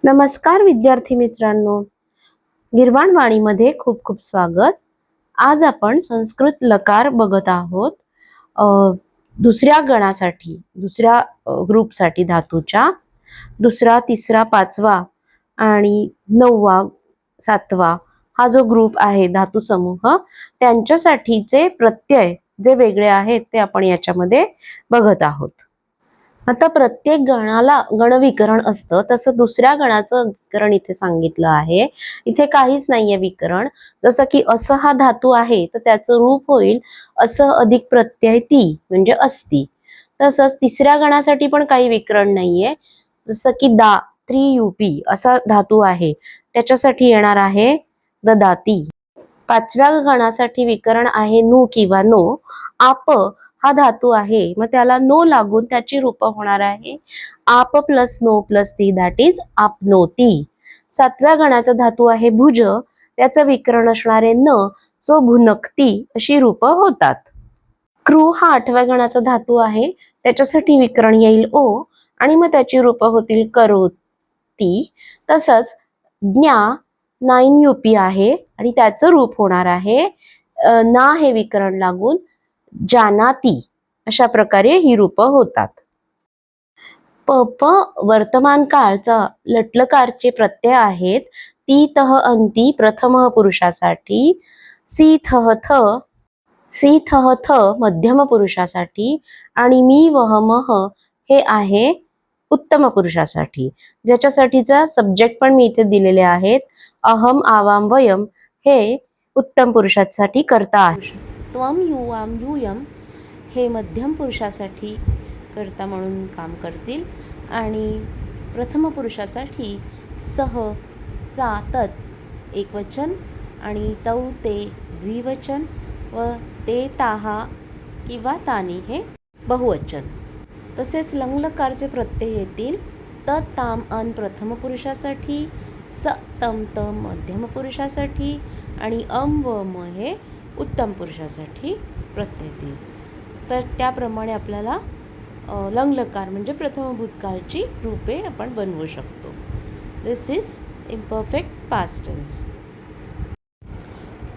नमस्कार विद्यार्थी मित्रांनो, गिरवाण वाणीमध्ये खूप खूप स्वागत। आज आपण संस्कृत लकार बघत आहोत। दुसऱ्या गणासाठी, दुसऱ्या ग्रुपसाठी धातूच्या दुसरा, तिसरा, पाचवा आणि 9वा, 7वा हा जो ग्रुप आहे धातू समूह, त्यांच्यासाठीचे प्रत्यय जे वेगळे आहेत ते आपण याच्यामध्ये बघत आहोत। आता प्रत्येक गणाला गणविकरण असतं, तसं दुसऱ्या गणाचं विकरण इथे सांगितलं आहे। इथे काहीच नाहीये विकरण। जसं की असं हा धातू आहे तर त्याचं रूप होईल असं अधिक प्रत्यय ती म्हणजे अस्ति। तसंच तिसऱ्या गणासाठी पण काही विकरण नाहीये। जसं की दा, त्रियुपी असा धातू आहे, त्याच्यासाठी येणार आहे ददाती। पाचव्या गणासाठी विकरण आहे नु किंवा नो। आप हा धातू आहे, मग त्याला नो लागून त्याची रूप होणार आहे आप प्लस नो प्लस ती, दॅट इज आपनोती। सातव्या गणाचा धातू आहे भुज, त्याचं विकरण असणार आहे न, सो भुनक्ती अशी रूप होतात। क्रू हा आठव्या गणाचा धातू आहे, त्याच्यासाठी विकरण येईल ओ आणि मग त्याची रूप होतील करोती। तसंच ज्ञा 9 युपी आहे आणि त्याचं रूप होणार आहे ना हे विकरण लागून जानाती। अशा प्रकारे ही रूप होतात। प वर्तमान काळचा लट्लकारचे प्रत्यय आहेत ती तह अंती प्रथम पुरुषासाठी, सी थह थ मध्यम पुरुषासाठी आणि मी वह मह हे आहे उत्तम पुरुषासाठी। ज्याच्यासाठीचा सब्जेक्ट पण मी इथे दिलेले आहेत। अहम आवाम वयम हे उत्तम पुरुषासाठी कर्ता आहे। त्वम युवाम यूयम हे मध्यम पुरुषासाठी कर्ता म्हणून काम करतील आणि प्रथम पुरुषासाठी सह, सा, तत् एकवचन आणि तौ ते द्विवचन व ते ताहा किंवा तानी हे बहुवचन। तसेच लंगलकारचे प्रत्यय येतील त, ताम, अन प्रथम पुरुषासाठी, स, तम, त मध्यम पुरुषासाठी आणि अम व म हे उत्तम पुरुषासाठी प्रत्यय येतील। तर त्याप्रमाणे आपल्याला लंगलकार म्हणजे प्रथम भूतकाळची रूपे आपण बनवू शकतो। दिस इज इम्परफेक्ट पास्ट टेन्स।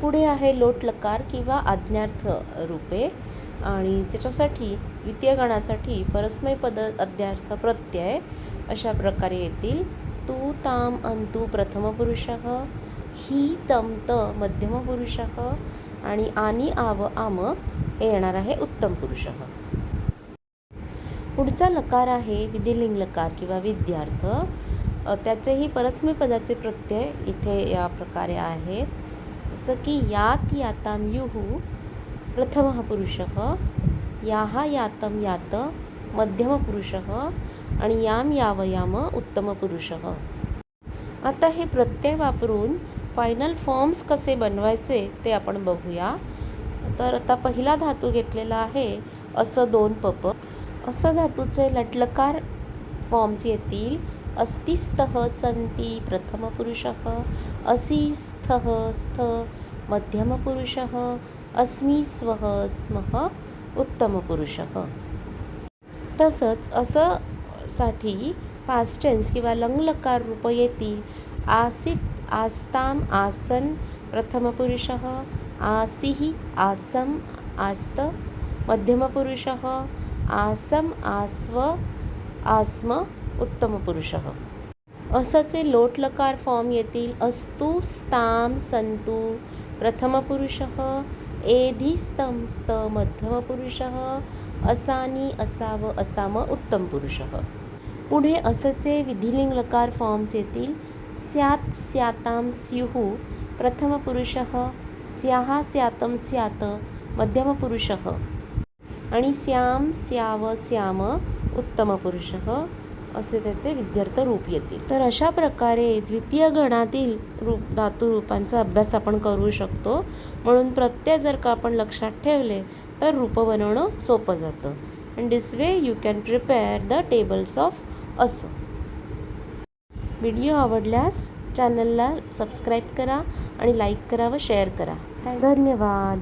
पुढे आहे लोट लकार किंवा आज्ञार्थ रूपे आणि त्याच्यासाठी द्वितीय गणासाठी परस्मै पद अद्यार्थ प्रत्यय अशा प्रकारे येतील। तू, ताम, अंतु प्रथम पुरुषः, ही, तम, त मध्यम पुरुषः आणि आनी, आव, आम हे येणार आहे उत्तम पुरुषः। पुढचा लकार आहे विधिलिंग लकार किंवा विद्यार्थ। त्याचेही परस्मै पदाचे प्रत्यय इथे या प्रकारे आहेत। जसं की यात, याताम, युहू प्रथम पुरुषः, याहा, यातम, यात मध्यम पुरुषः आणि याम, याव, याम उत्तम पुरुषः। आता हे प्रत्यय वापरून फायनल फॉर्म्स कसे बनवायचे ते आपण बघूया। तर आता पहिला धातू घेतलेला आहे असं दोन पप। असं धातूचे लट्लकार फॉर्म्स येतील अस्तिस्तः, संती प्रथम पुरुषः, असि, स्थः, स्थ मध्यम पुरुषः, अस्मि, स्वः, स्मः उत्तम पुरुषः। तसंच असं साठी पास्ट टेन्स किंवा लंगलकार रूप येतील आसित, आस्ताम, आसन प्रथम पुरुषः, आसिहि, आसम, आस्त मध्यम पुरुषः, आसम, आस्व, आस्म उत्तम पुरुषः। असंचे लोट लकार फॉर्म येतील अस्तु, स्ताम, संतु प्रथम पुरुषः, एधी, स्तम, स्त मध्यम पुरुषः, असानी, असाव, असाम उत्तम पुरुषः। पुढे असंचे विधिलिंग लकार फॉर्म्स येतील स्यात्, स्याताम, स्युः प्रथम पुरुषः, स्याहा, स्यातम, स्यात मध्यम पुरुषः आणि स्याम, स्याव, स्याम उत्तम पुरुषः असे त्याचे विद्यार्थ रूप येतील। तर अशा प्रकारे द्वितीय गणातील धातू रूपांचा अभ्यास आपण करू शकतो। म्हणून प्रत्यय जर का आपण लक्षात ठेवले तर रूप बनवणं सोपं जातं। And this way you can prepare the tables of असं। व्हिडिओ आवडल्यास चॅनलला सबस्क्राईब करा आणि लाईक करा व शेअर करा। धन्यवाद।